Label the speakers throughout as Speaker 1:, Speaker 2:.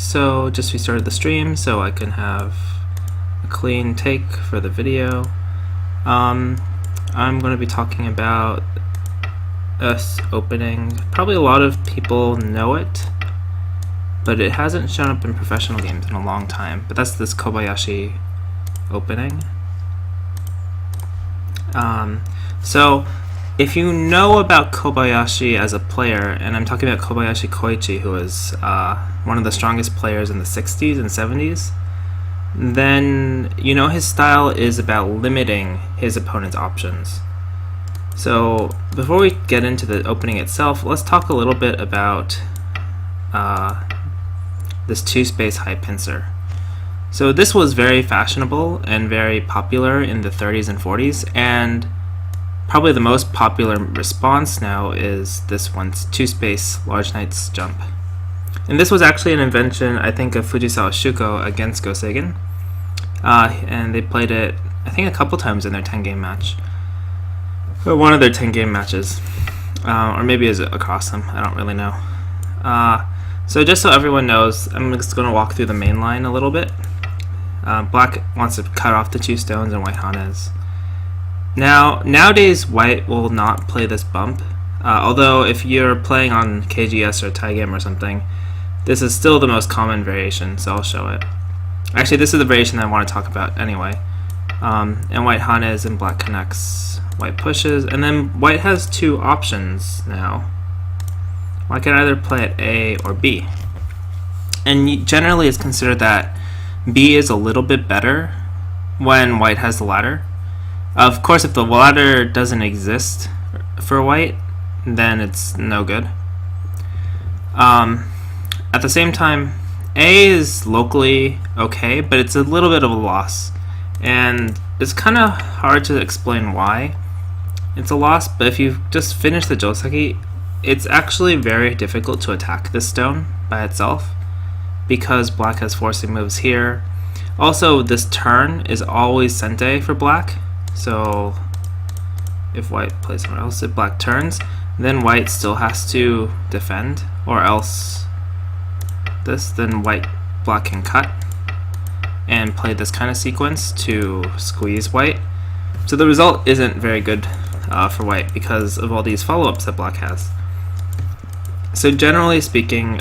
Speaker 1: so just restarted the stream so I can have a clean take for the video. I'm going to be talking about us opening. Probably a lot of people know it, but it hasn't shown up in professional games in a long time. But that's this Kobayashi opening. So if you know about Kobayashi as a player, and I'm talking about Kobayashi Koichi, who is one of the strongest players in the 60s and 70s, then you know his style is about limiting his opponent's options. So before we get into the opening itself, let's talk a little bit about this two-space high pincer. So this was very fashionable and very popular in the 30s and 40s, and probably the most popular response now is this one's two-space large knight's jump. And this was actually an invention, I think, of Fujisawa Shuko against Go Seigen. And they played it, I think, a couple times in their 10-game match. Or one of their 10-game matches. Or maybe is it across them, I don't really know. So just so everyone knows, I'm just going to walk through the main line a little bit. Black wants to cut off the two stones and white Hanes. Now, nowadays, white will not play this bump. Although if you're playing on KGS or Taigame or something, this is still the most common variation, so I'll show it. Actually, this is the variation that I want to talk about anyway. And white Hanes and black connects, white pushes, and then white has two options now. White can either play at A or B. And generally it's considered that B is a little bit better when white has the ladder. Of course, if the ladder doesn't exist for white, then it's no good. At the same time, A is locally okay, but it's a little bit of a loss. And it's kind of hard to explain why it's a loss, but if you just finish the Joseki, it's actually very difficult to attack this stone by itself because black has forcing moves here. Also, this turn is always sente for black, so if white plays somewhere else, if black turns, then white still has to defend, or else then black can cut and play this kind of sequence to squeeze white. So the result isn't very good for white because of all these follow-ups that black has. So generally speaking,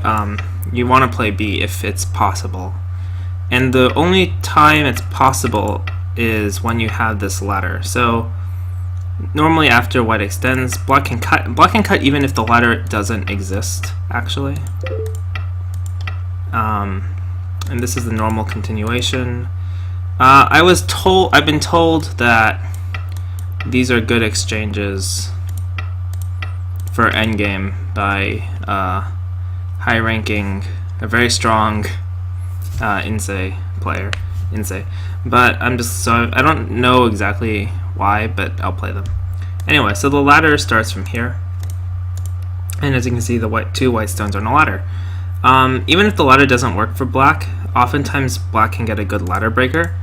Speaker 1: you want to play B if it's possible. And the only time it's possible is when you have this ladder. So normally after white extends, black can cut. Black can cut even if the ladder doesn't exist, actually. And this is the normal continuation. I've been told that these are good exchanges for endgame by high-ranking, a very strong Insei player. But I don't know exactly why, but I'll play them. Anyway, so the ladder starts from here, and as you can see, the two white stones are on a ladder. Even if the ladder doesn't work for black, oftentimes black can get a good ladder breaker,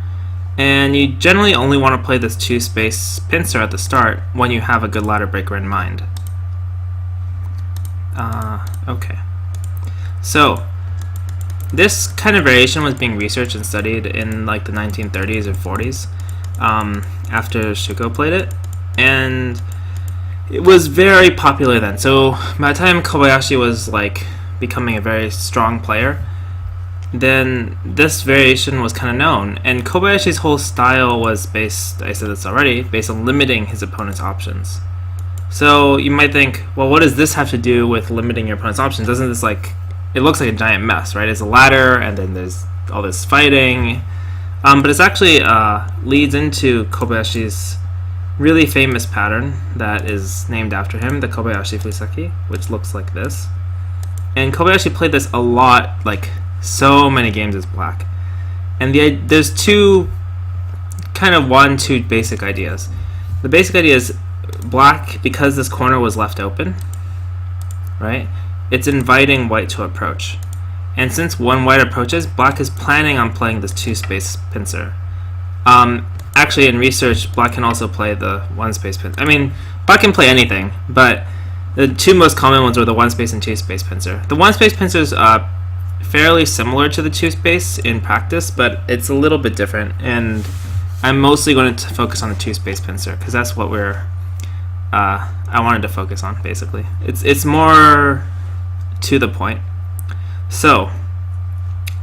Speaker 1: and you generally only want to play this two-space pincer at the start when you have a good ladder breaker in mind. Okay. So this kind of variation was being researched and studied in like the 1930s or 40s after Shuko played it, and it was very popular then. So by the time Kobayashi was like becoming a very strong player, then this variation was kind of known, and Kobayashi's whole style was based, I said this already, based on limiting his opponent's options. So you might think, well, what does this have to do with limiting your opponent's options? Doesn't this it looks like a giant mess, right? It's a ladder, and then there's all this fighting. But it's actually leads into Kobayashi's really famous pattern that is named after him, the Kobayashi Fuseki, which looks like this. And Kobayashi played this a lot, like so many games as black. And there's two basic ideas. The basic idea is black, because this corner was left open, right? It's inviting white to approach. And since when white approaches, black is planning on playing this two-space pincer. Actually, in research, black can also play the one-space pincer. I mean, black can play anything, but the two most common ones are the one-space and two-space pincer. The one-space pincers fairly similar to the two space in practice, but it's a little bit different, and I'm mostly going to focus on the two space pincer because that's what I wanted to focus on. Basically, it's more to the point. So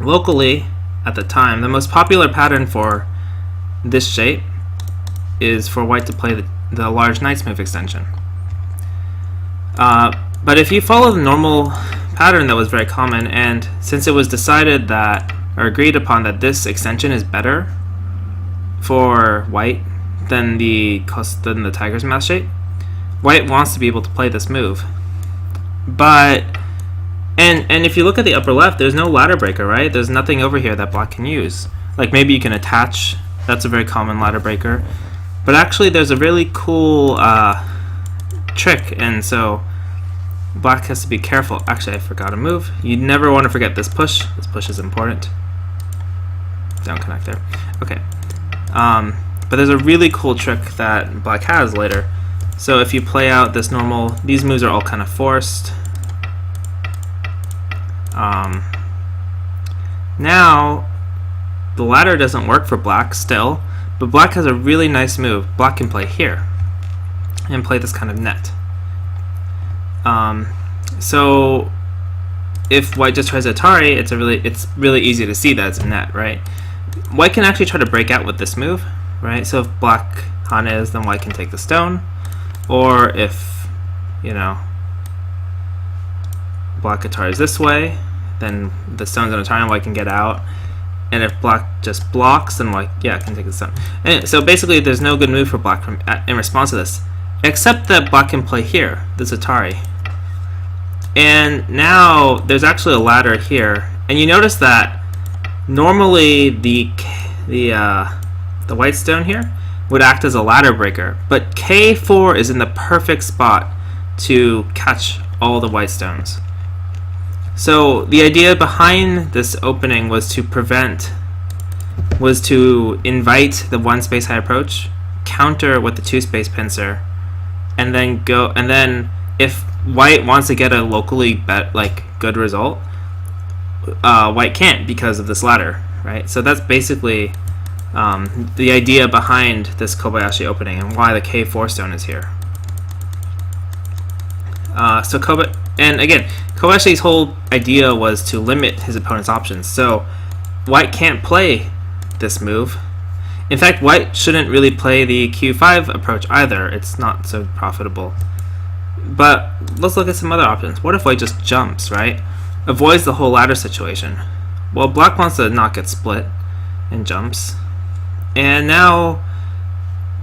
Speaker 1: locally at the time, the most popular pattern for this shape is for white to play the large knight's move extension. But if you follow the normal pattern that was very common, and since it was decided that, or agreed upon, that this extension is better for white than the tiger's mouth shape, white wants to be able to play this move. But and if you look at the upper left, there's no ladder breaker, right? There's nothing over here that black can use. Like maybe you can attach. That's a very common ladder breaker. But actually there's a really cool trick, and so black has to be careful. Actually, I forgot a move. You never want to forget this push. This push is important. Don't connect there. Okay. But there's a really cool trick that black has later. So if you play out this normal, these moves are all kind of forced. Now the ladder doesn't work for black still, but black has a really nice move. Black can play here and play this kind of net. So if white just tries Atari, it's really easy to see that it's a net, right? White can actually try to break out with this move, right? So if black Han is, then white can take the stone, or if black Atari this way, then the stone's on Atari and white can get out. And if black just blocks, then white can take the stone. And so basically, there's no good move for black in response to this, except that black can play here, this Atari. And now there's actually a ladder here, and you notice that normally the white stone here would act as a ladder breaker, but K4 is in the perfect spot to catch all the white stones. So the idea behind this opening was to invite the one space high approach, counter with the two space pincer, and then if white wants to get a locally good result, white can't because of this ladder, right? So that's basically the idea behind this Kobayashi opening and why the K4 stone is here. And again, Kobayashi's whole idea was to limit his opponent's options. So white can't play this move. In fact, white shouldn't really play the Q5 approach either. It's not so profitable. But let's look at some other options. What if white just jumps, right? Avoids the whole ladder situation. Well, black wants to not get split and jumps. And now,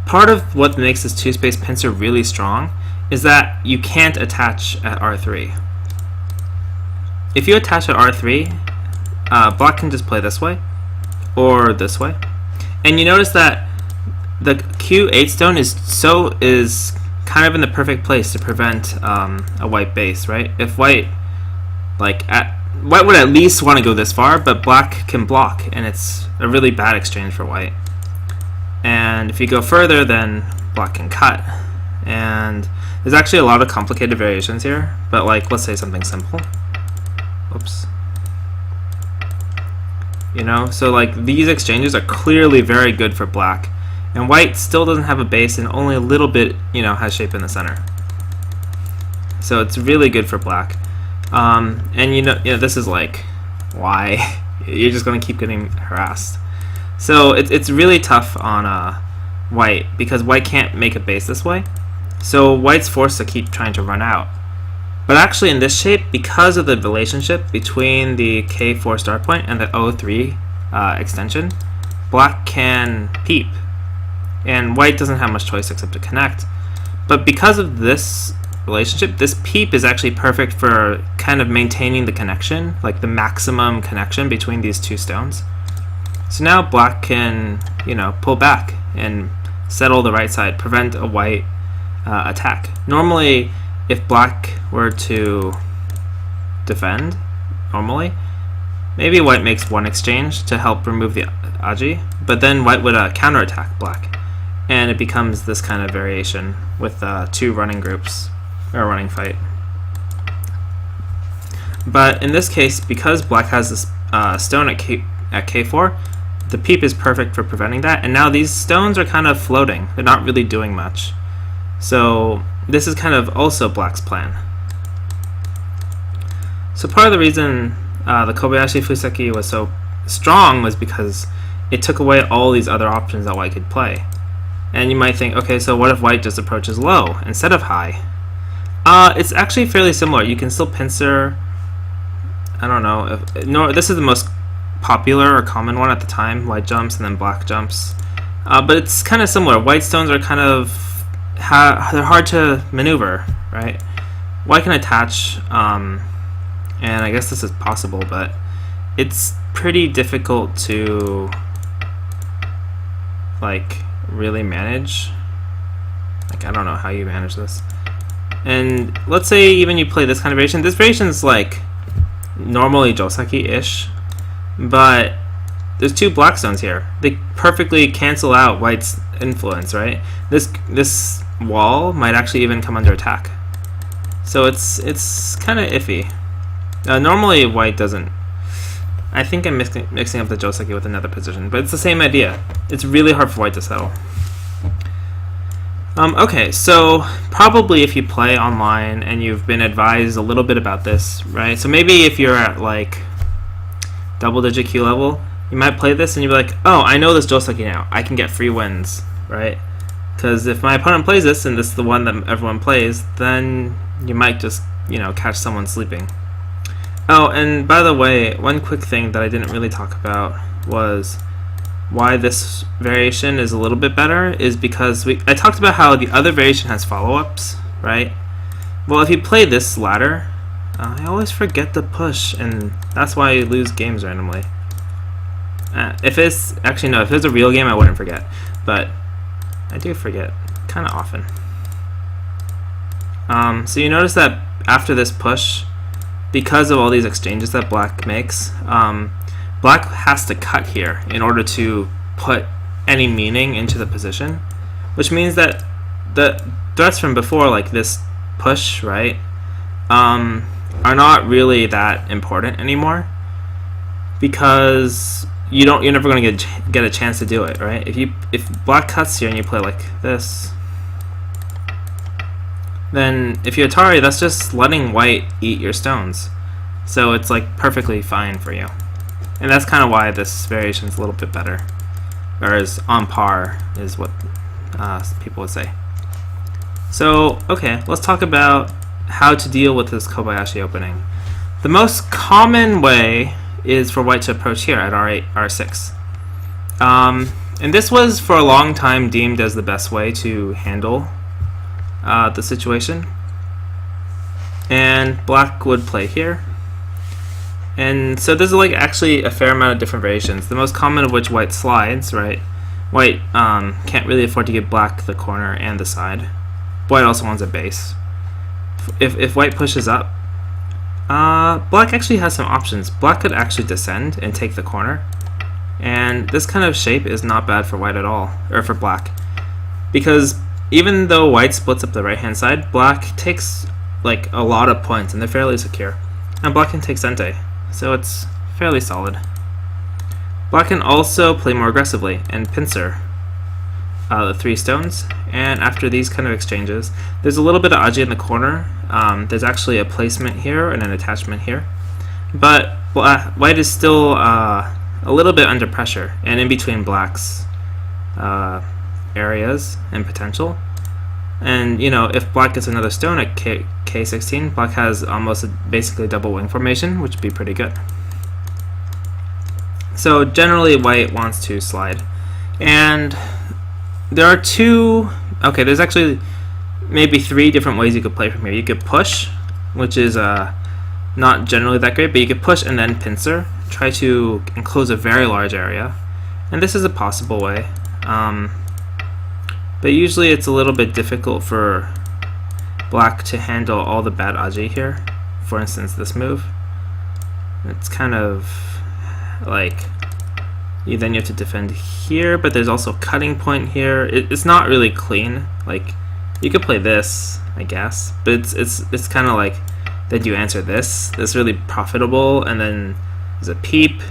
Speaker 1: part of what makes this two-space pincer really strong is that you can't attach at R3. If you attach at R3, black can just play this way or this way. And you notice that the Q8 stone is kind of in the perfect place to prevent a white base, right? If white would at least want to go this far, but black can block, and it's a really bad exchange for white. And if you go further, then black can cut. And there's actually a lot of complicated variations here, but let's say something simple. Oops. So these exchanges are clearly very good for black, and white still doesn't have a base and only a little bit has shape in the center. So it's really good for black. And this is why you're just going to keep getting harassed. So it's really tough on white because white can't make a base this way. So white's forced to keep trying to run out. But actually in this shape, because of the relationship between the K4 start point and the O3 extension, black can peep. And white doesn't have much choice except to connect. But because of this relationship, this peep is actually perfect for kind of maintaining the connection, the maximum connection between these two stones. So now black can, pull back and settle the right side, prevent a white attack. Normally, if black were to defend, maybe white makes one exchange to help remove the aji, but then white would counterattack black, and it becomes this kind of variation with two running groups, or a running fight. But in this case, because black has this stone at k4, the peep is perfect for preventing that. And now these stones are kind of floating. They're not really doing much. So this is kind of also black's plan. So part of the reason the Kobayashi Fuseki was so strong was because it took away all these other options that white could play. And you might think, okay, so what if white just approaches low instead of high? It's actually fairly similar. You can still pincer. I don't know. This is the most popular or common one at the time. White jumps and then black jumps. But it's kind of similar. White stones are kind of they're hard to maneuver, right? White can attach, and I guess this is possible, but it's pretty difficult to like really manage. Like, I don't know how you manage this. And let's say even you play this kind of variation. This variation is like normally Joseki-ish, but there's two black stones here. They perfectly cancel out white's influence, right? This wall might actually even come under attack. So it's kind of iffy. Normally white doesn't. I think I'm mixing up the Joseki with another position, but it's the same idea. It's really hard for white to settle. Okay, so probably if you play online and you've been advised a little bit about this, right? So maybe if you're at like double-digit Q level, you might play this and you'll be like, oh, I know this Joseki now. I can get free wins, right? Because if my opponent plays this and this is the one that everyone plays, then you might just, catch someone sleeping. Oh, and by the way, one quick thing that I didn't really talk about was why this variation is a little bit better is because I talked about how the other variation has follow-ups, right? Well, if you play this ladder, I always forget to push, and that's why I lose games randomly. If it's a real game, I wouldn't forget, but I do forget kind of often. So you notice that after this push, because of all these exchanges that black makes, black has to cut here in order to put any meaning into the position, which means that the threats from before, like this push, right, are not really that important anymore, because you're never going to get a chance to do it, right? If black cuts here and you play like this, then if you Atari, that's just letting white eat your stones. So it's like perfectly fine for you. And that's kind of why this variation is a little bit better. Or is on par, is what people would say. So, okay, let's talk about how to deal with this Kobayashi opening. The most common way is for white to approach here at R8, R6. And this was for a long time deemed as the best way to handle the situation. And black would play here. And so there's like actually a fair amount of different variations, the most common of which white slides, right? White can't really afford to give black the corner and the side. White also wants a base. If white pushes up, black actually has some options. Black could actually descend and take the corner. And this kind of shape is not bad for white at all, or for black. Because even though white splits up the right hand side, black takes like a lot of points and they're fairly secure. And black can take Sente, so it's fairly solid. Black can also play more aggressively and pincer the three stones, and after these kind of exchanges, there's a little bit of aji in the corner. There's actually a placement here and an attachment here, but white is still a little bit under pressure and in between black's areas and potential. And if black gets another stone at K16, black has almost basically double wing formation, which would be pretty good. So generally white wants to slide. And there are there's actually maybe three different ways you could play from here. You could push, which is not generally that great, but you could push and then pincer, try to enclose a very large area. And this is a possible way. But usually it's a little bit difficult for black to handle all the bad aji here. For instance, this move. It's kind of like then you have to defend here, but there's also cutting point here. It's not really clean. Like you could play this, I guess, but it's kind of like then you answer this. This is really profitable, and then there's a peep,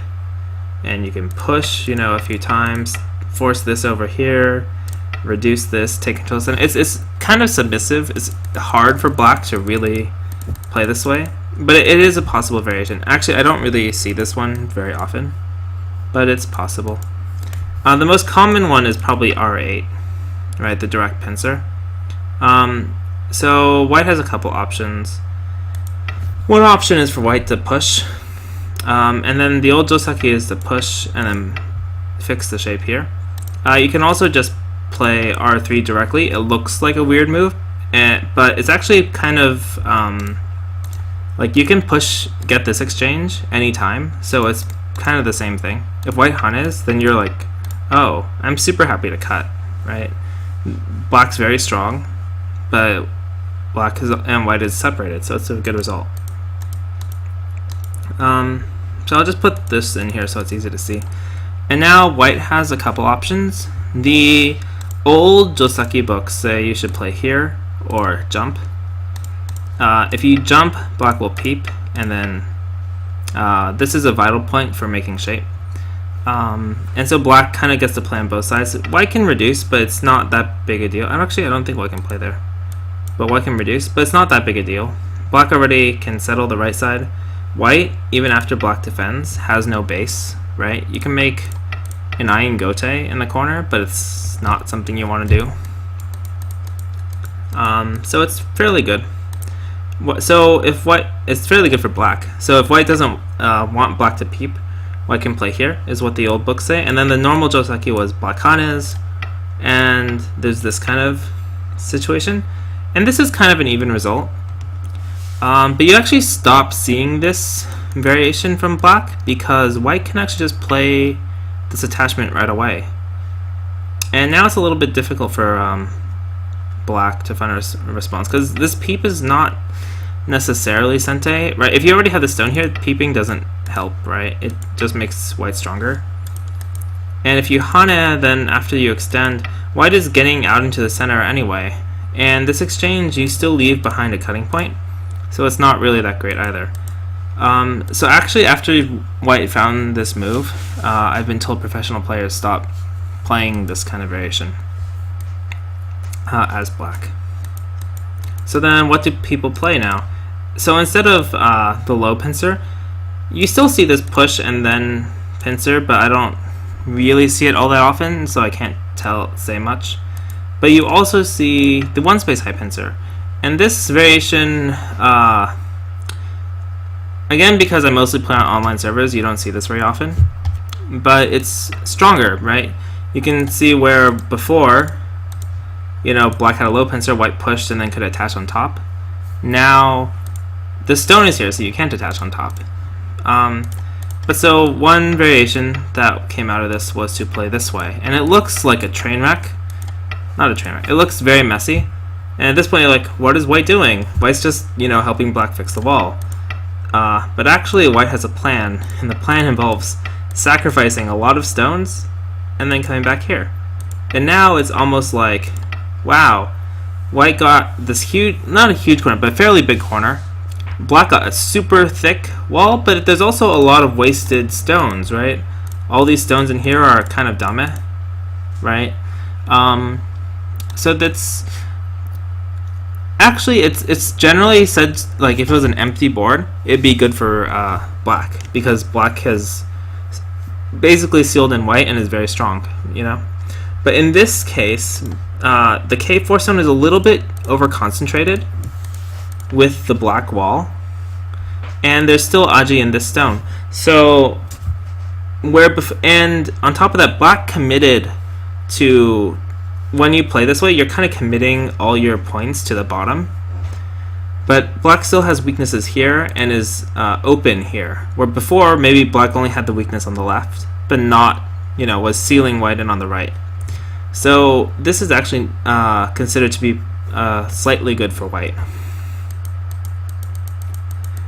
Speaker 1: and you can push, you know, a few times, force this over here, reduce this, take control of the center. It's kind of submissive. It's hard for black to really play this way, but it is a possible variation. Actually, I don't really see this one very often, but it's possible. The most common one is probably R8, right, the direct pincer. So white has a couple options. One option is for white to push, and then the old joseki is to push and then fix the shape here. You can also just play R3 directly. It looks like a weird move, but it's actually kind of like you can push, get this exchange anytime, so it's kind of the same thing. If white hanes, then you're like, oh, I'm super happy to cut, right? Black's very strong, but black and white is separated, so it's a good result. So I'll just put this in here so it's easy to see. And now white has a couple options. The old joseki books say you should play here or jump. If you jump, black will peep, and then this is a vital point for making shape. And so black kind of gets to play on both sides. White can reduce, but it's not that big a deal. I don't think white can play there. But white can reduce, but it's not that big a deal. Black already can settle the right side. White, even after black defends, has no base, right? You can make an Ayin Gote in the corner, but it's not something you want to do. So it's fairly good. So if white, it's fairly good for black. So if white doesn't want black to peep, white can play here, is what the old books say. And then the normal joseki was black hanes, and there's this kind of situation. And this is kind of an even result. But you actually stop seeing this variation from black because white can actually just play this attachment right away. And now it's a little bit difficult for black to find a response because this peep is not necessarily sente, right? If you already have the stone here, peeping doesn't help, right? It just makes white stronger. And if you hane, then after you extend, white is getting out into the center anyway. And this exchange, you still leave behind a cutting point, so it's not really that great either. So actually, after white found this move, I've been told professional players stop playing this kind of variation as black. So then what do people play now? So instead of the low pincer, you still see this push and then pincer, but I don't really see it all that often, so I can't say much. But you also see the one space high pincer. And this variation, again, because I mostly play on online servers, you don't see this very often. But it's stronger, right? You can see where before, you know, black had a low pincer, white pushed and then could attach on top. Now, the stone is here, so you can't attach on top. But so one variation that came out of this was to play this way. And it looks like a train wreck. Not a train wreck. It looks very messy. And at this point, you're like, what is white doing? White's just, you know, helping black fix the wall. But actually, white has a plan, and the plan involves sacrificing a lot of stones and then coming back here. And now it's almost like, wow, white got this huge, not a huge corner, but a fairly big corner. Black got a super thick wall, but there's also a lot of wasted stones, right? All these stones in here are kind of dame, right? So that's actually it's generally said like if it was an empty board, it'd be good for black because black has basically sealed in white and is very strong, you know. But in this case, the K4 stone is a little bit over concentrated with the black wall, and there's still aji in this stone. So and on top of that, black committed to, when you play this way, you're kind of committing all your points to the bottom. But black still has weaknesses here and is open here, where before maybe black only had the weakness on the left, but not, you know, was sealing white in on the right. So this is actually considered to be slightly good for white.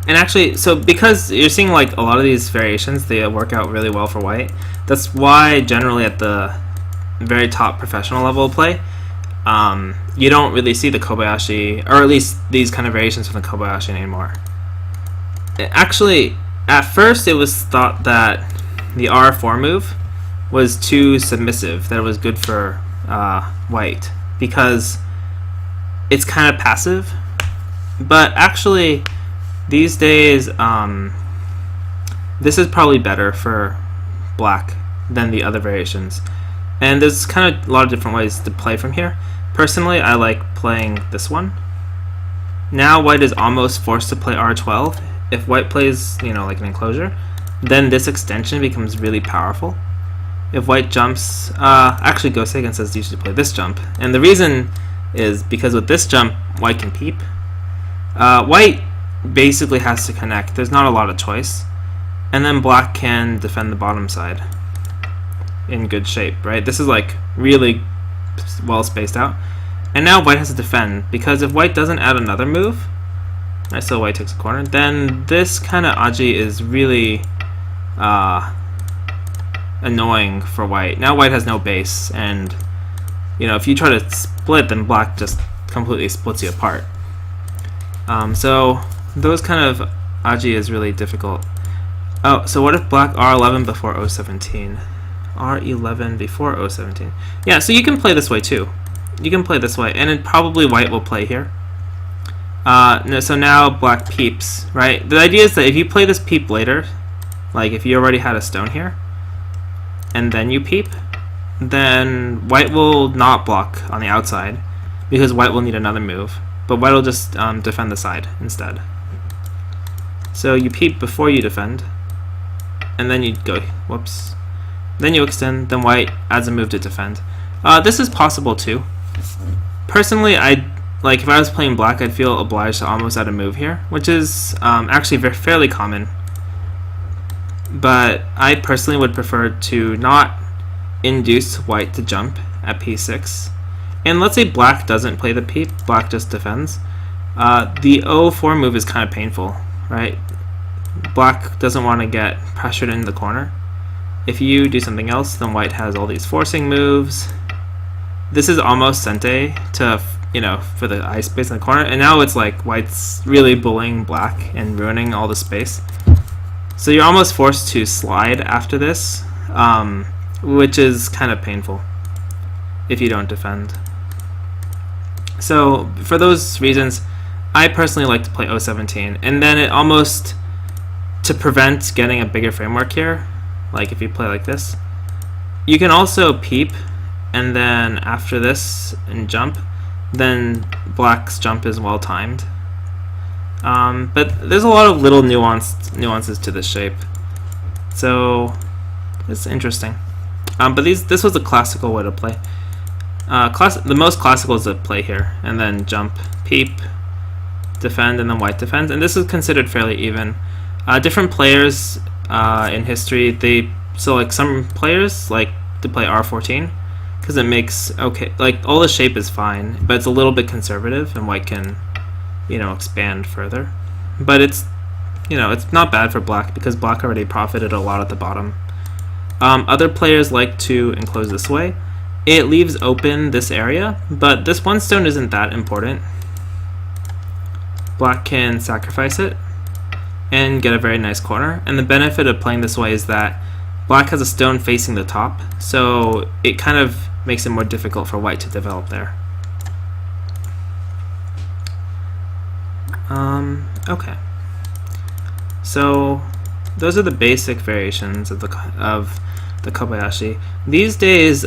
Speaker 1: And actually, so because you're seeing like a lot of these variations, they work out really well for white. That's why generally at the very top professional level of play, you don't really see the Kobayashi, or at least these kind of variations from the Kobayashi anymore. Actually, at first it was thought that the R4 move was too submissive, that it was good for white, because it's kind of passive. But actually, these days, this is probably better for black than the other variations. And there's kind of a lot of different ways to play from here. Personally, I like playing this one. Now white is almost forced to play R12. If white plays, like an enclosure, then this extension becomes really powerful. If white jumps, actually Gosegan says you should play this jump. And the reason is because with this jump, white can peep. White basically has to connect. There's not a lot of choice. And then black can defend the bottom side in good shape, right? This is like really well spaced out. And now white has to defend, because if white doesn't add another move, right, so white takes a corner, then this kind of aji is really annoying for white. Now white has no base, and if you try to split, then black just completely splits you apart. So those kind of aji is really difficult. Oh, so what if black R11 before O17? R11 before O17. Yeah, so you can play this way too. You can play this way, and then probably white will play here. No, so now black peeps, right? The idea is that if you play this peep later, like if you already had a stone here, and then you peep, then white will not block on the outside, because white will need another move, but white will just defend the side instead. So you peep before you defend, and then you go, whoops. Then you extend, then white adds a move to defend. This is possible too. Personally, if I was playing black, I'd feel obliged to almost add a move here, which is actually fairly common. But I personally would prefer to not induce white to jump at p6. And let's say black doesn't play the peep, black just defends. The O4 move is kind of painful, right? Black doesn't want to get pressured in the corner. If you do something else, then white has all these forcing moves. This is almost sente to, for the eye space in the corner, and now it's like white's really bullying black and ruining all the space. So you're almost forced to slide after this, which is kind of painful if you don't defend. So for those reasons, I personally like to play O17, and then it almost, to prevent getting a bigger framework here, like if you play like this, you can also peep, and then after this and jump, then black's jump is well timed. But there's a lot of little nuances to this shape, so it's interesting. But this was a classical way to play. The most classical is to play here, and then jump, peep, defend, and then white defends, and this is considered fairly even. Different players in history, some players like to play R14 because it makes all the shape is fine, but it's a little bit conservative, and white can expand further. But it's not bad for black, because black already profited a lot at the bottom. Other players like to enclose this way. It leaves open this area, but this one stone isn't that important. Black can sacrifice it and get a very nice corner, and the benefit of playing this way is that black has a stone facing the top, so it kind of makes it more difficult for white to develop there. Okay, so those are the basic variations of the Kobayashi. These days,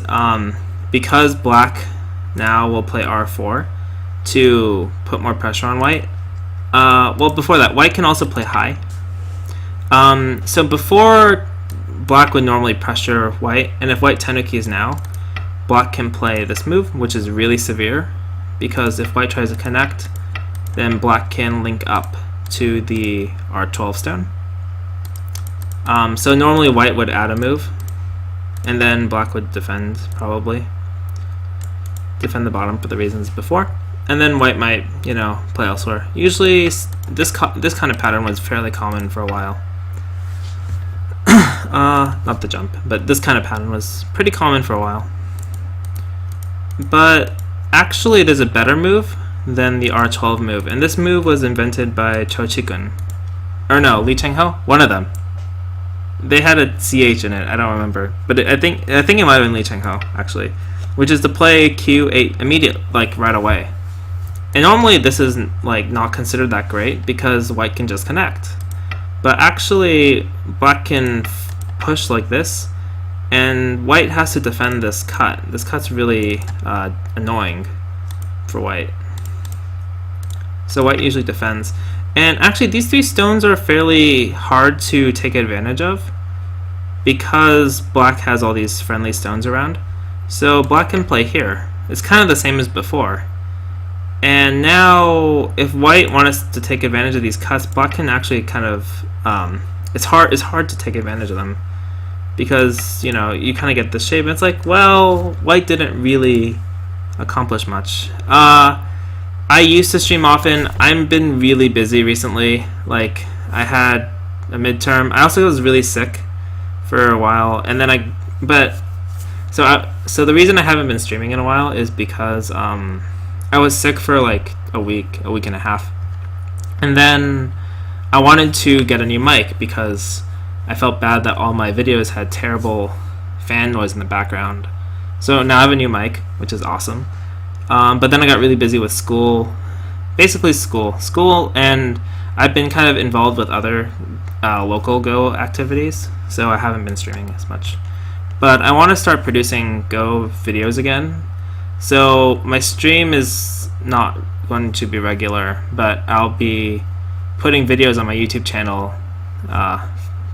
Speaker 1: because black now will play R4 to put more pressure on white. Well, before that, white can also play high. So before, black would normally pressure white, and if white tenukis now, black can play this move, which is really severe, because if white tries to connect, then black can link up to the R12 stone. So normally white would add a move, and then black would defend, probably. Defend the bottom for the reasons before. And then white might, play elsewhere. Usually this kind of pattern was fairly common for a while. Not the jump, but this kind of pattern was pretty common for a while. But actually there's a better move than the R12 move, and this move was invented by Cho Chi-kun. or no, Li Cheng-ho, one of them. They had a CH in it. I don't remember, but I think it might have been Li Cheng-ho actually, which is to play Q8 immediate, like right away. And normally this is like not considered that great because white can just connect, but actually black can push like this, and white has to defend this cut. This cut's really annoying for white. So white usually defends. And actually these three stones are fairly hard to take advantage of because black has all these friendly stones around. So black can play here. It's kind of the same as before. And now if white wants to take advantage of these cuts, black can actually kind of it's hard to take advantage of them because, you know, you kind of get this shape and it's like, well, white didn't really accomplish much. I used to stream often. I've been really busy recently. Like, I had a midterm. I also was really sick for a while, and then so the reason I haven't been streaming in a while is because I was sick for like a week and a half, and then I wanted to get a new mic because I felt bad that all my videos had terrible fan noise in the background. So now I have a new mic, which is awesome. But then I got really busy with school, basically school, and I've been kind of involved with other local Go activities, so I haven't been streaming as much. But I want to start producing Go videos again, so my stream is not going to be regular, but I'll be putting videos on my YouTube channel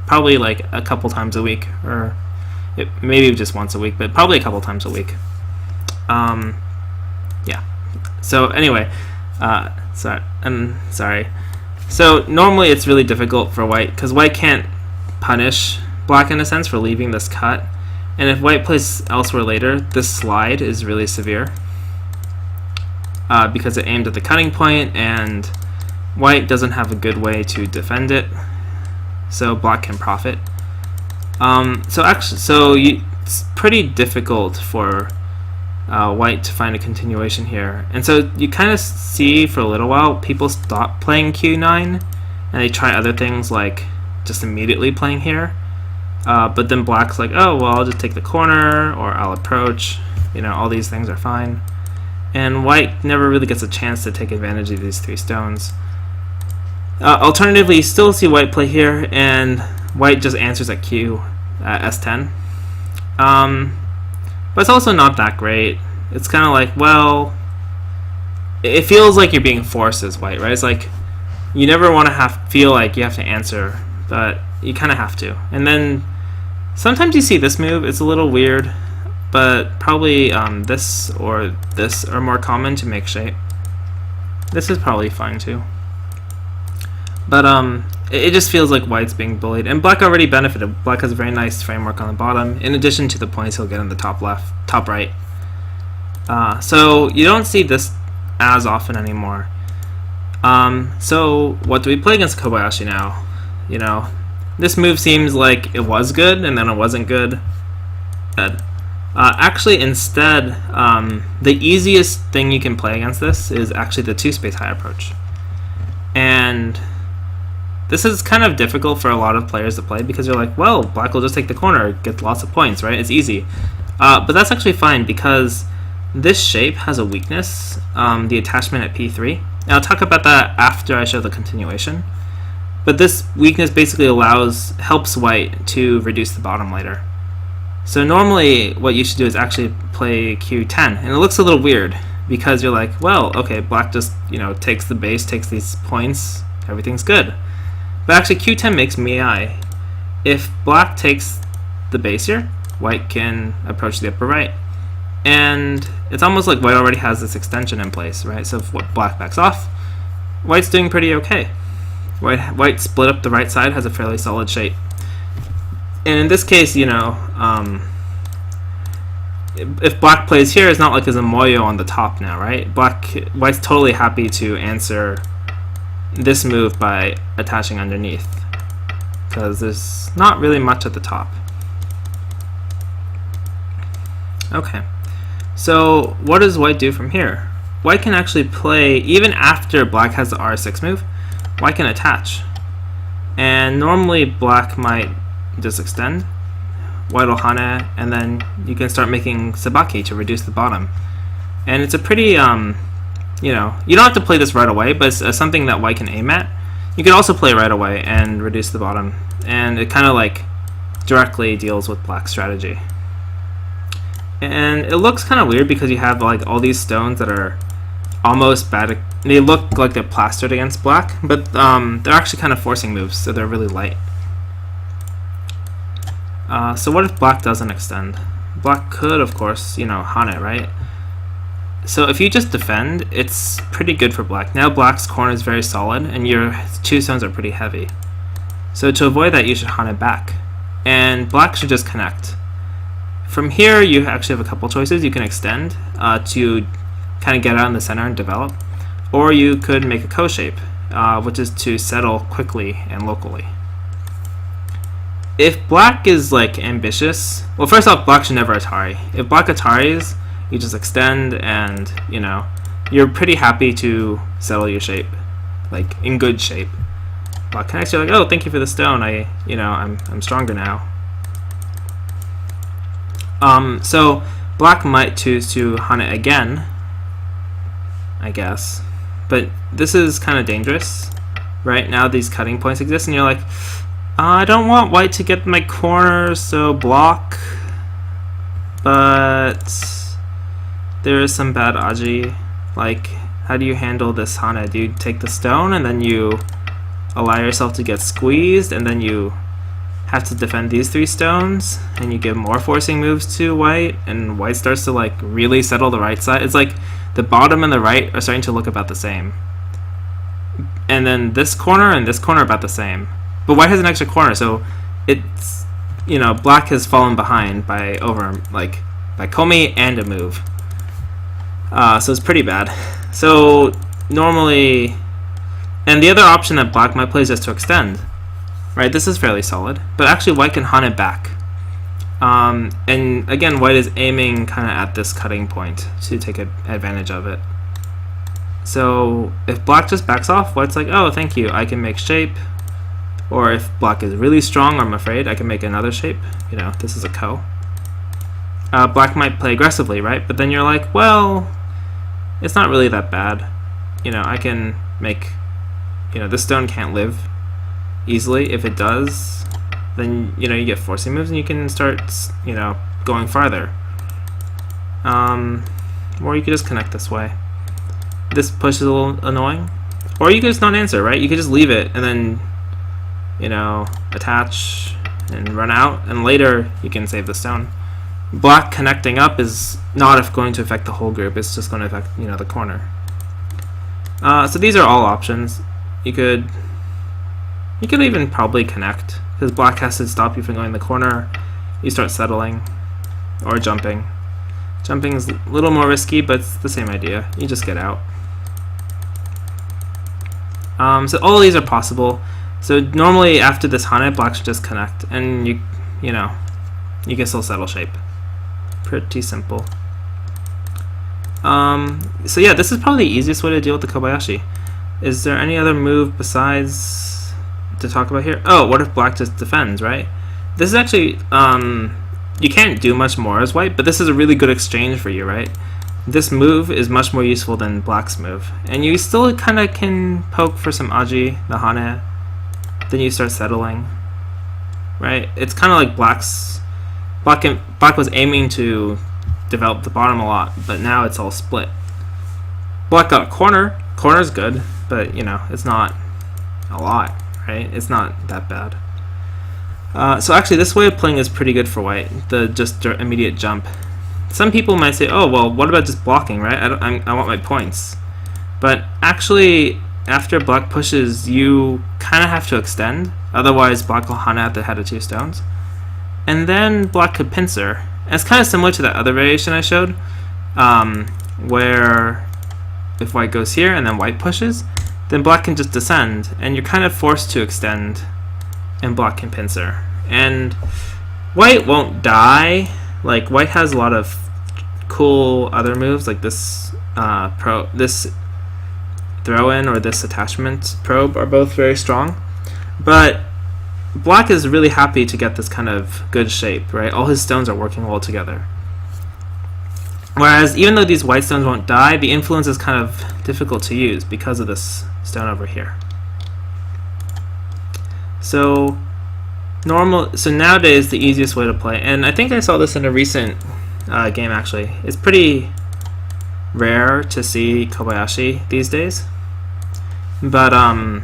Speaker 1: probably like a couple times a week, or maybe just once a week, but probably a couple times a week. Yeah. So anyway, sorry. So normally it's really difficult for white because white can't punish black in a sense for leaving this cut, and if white plays elsewhere later, this slide is really severe because it aimed at the cutting point, and white doesn't have a good way to defend it, so black can profit. It's pretty difficult for white to find a continuation here, and so you kind of see for a little while people stop playing Q9 and they try other things like just immediately playing here, but then black's like, oh well, I'll just take the corner or I'll approach, you know, all these things are fine, and white never really gets a chance to take advantage of these three stones. Alternatively, you still see white play here and white just answers at Q S10. But it's also not that great. It's kind of like, well, it feels like you're being forced as white, right? It's like you never want to feel like you have to answer, but you kind of have to. And then sometimes you see this move. It's a little weird, but probably this are more common to make shape. This is probably fine too. But it just feels like white's being bullied, and black already benefited. Black has a very nice framework on the bottom, in addition to the points he'll get in the top left, top right. So you don't see this as often anymore. So what do we play against Kobayashi now? You know, this move seems like it was good, and then it wasn't good. Actually, instead, the easiest thing you can play against this is actually the two-space high approach, and this is kind of difficult for a lot of players to play because you're like, well, black will just take the corner, get lots of points, right? It's easy. But that's actually fine because this shape has a weakness, the attachment at P3. And I'll talk about that after I show the continuation. But this weakness basically helps white to reduce the bottom later. So normally what you should do is actually play Q10, and it looks a little weird because you're like, well, okay, black just, you know, takes the base, takes these points, everything's good. But actually Q10 makes Mei. If black takes the base here, white can approach the upper right. And it's almost like white already has this extension in place, right? So if black backs off, white's doing pretty okay. White split up the right side, has a fairly solid shape. And in this case, you know, if black plays here, it's not like there's a moyo on the top now, right? White's totally happy to answer this move by attaching underneath because there's not really much at the top. Okay, so what does white do from here? White can actually play, even after black has the R6 move, white can attach. And normally black might just extend, white will hane, and then you can start making sabaki to reduce the bottom. And it's a pretty, you don't have to play this right away, but it's something that white can aim at. You can also play right away and reduce the bottom, and it kind of like directly deals with black's strategy. And it looks kind of weird because you have like all these stones that are almost bad. They look like they're plastered against black, but they're actually kind of forcing moves, so they're really light. So what if black doesn't extend? Black could, of course, hane, right? So if you just defend, it's pretty good for black. Now black's corner is very solid, and your 2 stones are pretty heavy. So to avoid that, you should hane back. And black should just connect. From here, you actually have a couple choices. You can extend to kind of get out in the center and develop, or you could make a co-shape, which is to settle quickly and locally. If black is like ambitious, well, first off, black should never Atari. If black Ataris, you just extend, and you're pretty happy to settle your shape, like in good shape. Black connects, you're like, oh, thank you for the stone. I'm stronger now. So black might choose to hane again, I guess, but this is kind of dangerous. Right now, these cutting points exist, and you're like, I don't want white to get my corner, so block. But there is some bad aji. Like, how do you handle this hane? Do you take the stone and then you allow yourself to get squeezed, and then you have to defend these 3 stones, and you give more forcing moves to white, and white starts to like really settle the right side? It's like the bottom and the right are starting to look about the same, and then this corner and this corner are about the same, but white has an extra corner, so it's black has fallen behind by komi and a move. So it's pretty bad. So normally, and the other option that black might play is just to extend. Right, this is fairly solid, but actually white can hane back. And again, white is aiming kind of at this cutting point to take advantage of it. So if black just backs off, white's like, oh, thank you, I can make shape. Or if black is really strong, I'm afraid, I can make another shape. This is a ko. Black might play aggressively, right? But then you're like, well, it's not really that bad. I can make, this stone can't live easily. If it does, then you get forcing moves, and you can start going farther. Or you could just connect this way. This push is a little annoying, or you could just not answer, right? You could just leave it and then attach and run out, and later you can save the stone. Black connecting up is not going to affect the whole group, it's just going to affect the corner. So these are all options. You could even probably connect, because black has to stop you from going in the corner. You start settling, or jumping. Jumping is a little more risky, but it's the same idea. You just get out. So all of these are possible. So normally after this hane, black should just connect, and you can still settle shape. Pretty simple. So yeah, this is probably the easiest way to deal with the Kobayashi. Is there any other move besides to talk about here? Oh, what if black just defends, right? This is actually, you can't do much more as white, but this is a really good exchange for you, right? This move is much more useful than black's move, and you still kind of can poke for some aji, the hane, then you start settling, right? It's kind of like black was aiming to develop the bottom a lot, but now it's all split. Black got corner's good, but it's not a lot. Right? It's not that bad. So actually, this way of playing is pretty good for white, the just immediate jump. Some people might say, oh, well, what about just blocking, right? I want my points. But actually, after black pushes, you kind of have to extend. Otherwise, black will hane at the head of 2 stones. And then black could pincer. And it's kind of similar to that other variation I showed, where if white goes here and then white pushes, then black can just descend, and you're kind of forced to extend, and black can pincer. And white won't die. Like, white has a lot of cool other moves, like this this throw-in or this attachment probe are both very strong. But black is really happy to get this kind of good shape, right? All his stones are working well together. Whereas even though these white stones won't die, the influence is kind of difficult to use because of this stone over here. So nowadays the easiest way to play, and I think I saw this in a recent game actually, it's pretty rare to see Kobayashi these days. But I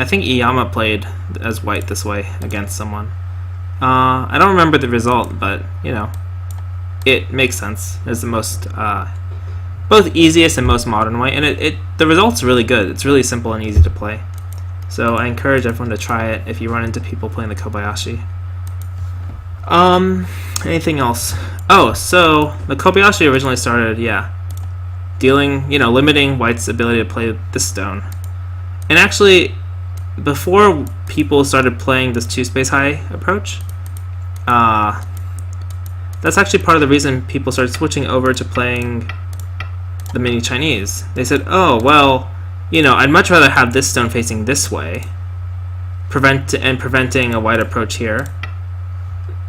Speaker 1: think Iyama played as white this way against someone. I don't remember the result, but you know, it makes sense. It's the most both easiest and most modern way, and the result's really good. It's really simple and easy to play. So I encourage everyone to try it if you run into people playing the Kobayashi. Anything else? Oh, so the Kobayashi originally started, limiting white's ability to play this stone. And actually, before people started playing this 2-space high approach, that's actually part of the reason people started switching over to playing the mini Chinese. They said, oh, well, I'd much rather have this stone facing this way, preventing a white approach here,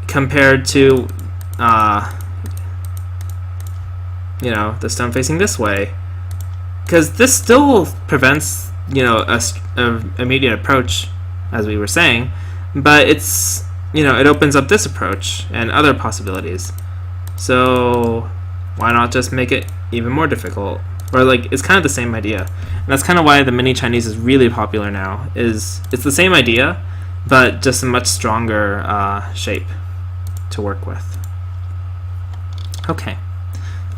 Speaker 1: compared to, the stone facing this way. Because this still prevents, a immediate approach, as we were saying, but it's, it opens up this approach and other possibilities. So why not just make it even more difficult? Or it's kind of the same idea. And that's kind of why the mini Chinese is really popular now. It's the same idea, but just a much stronger shape to work with. Okay.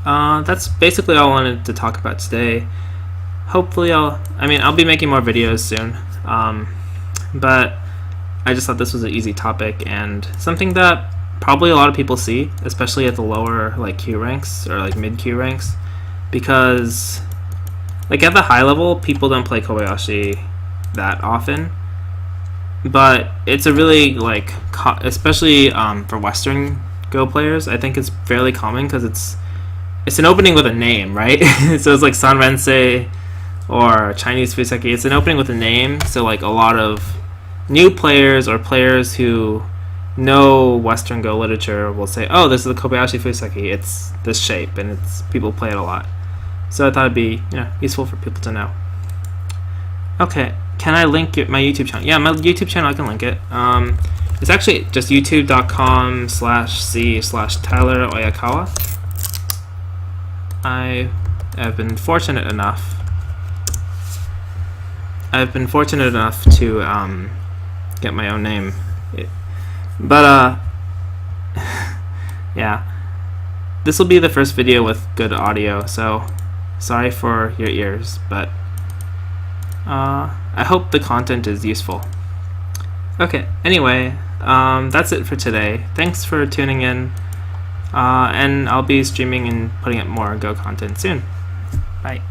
Speaker 1: That's basically all I wanted to talk about today. Hopefully I'll be making more videos soon. But I just thought this was an easy topic and something that probably a lot of people see, especially at the lower Q ranks or mid Q ranks, because at the high level people don't play Kobayashi that often, but it's a really especially for Western Go players, I think it's fairly common because it's an opening with a name, right? So it's like Sanrensei or Chinese Fuseki. It's an opening with a name, so a lot of new players or players who know Western Go literature will say, oh, this is the Kobayashi Fuseki, it's this shape, and people play it a lot. So I thought it'd be useful for people to know. Okay, can I link my YouTube channel? Yeah, my YouTube channel, I can link it. It's actually just youtube.com/c/Tyler Oyakawa. I have been fortunate enough to get my own name, but yeah, this will be the first video with good audio, so sorry for your ears, but I hope the content is useful. Okay, anyway, that's it for today. Thanks for tuning in, and I'll be streaming and putting up more Go content soon. Bye.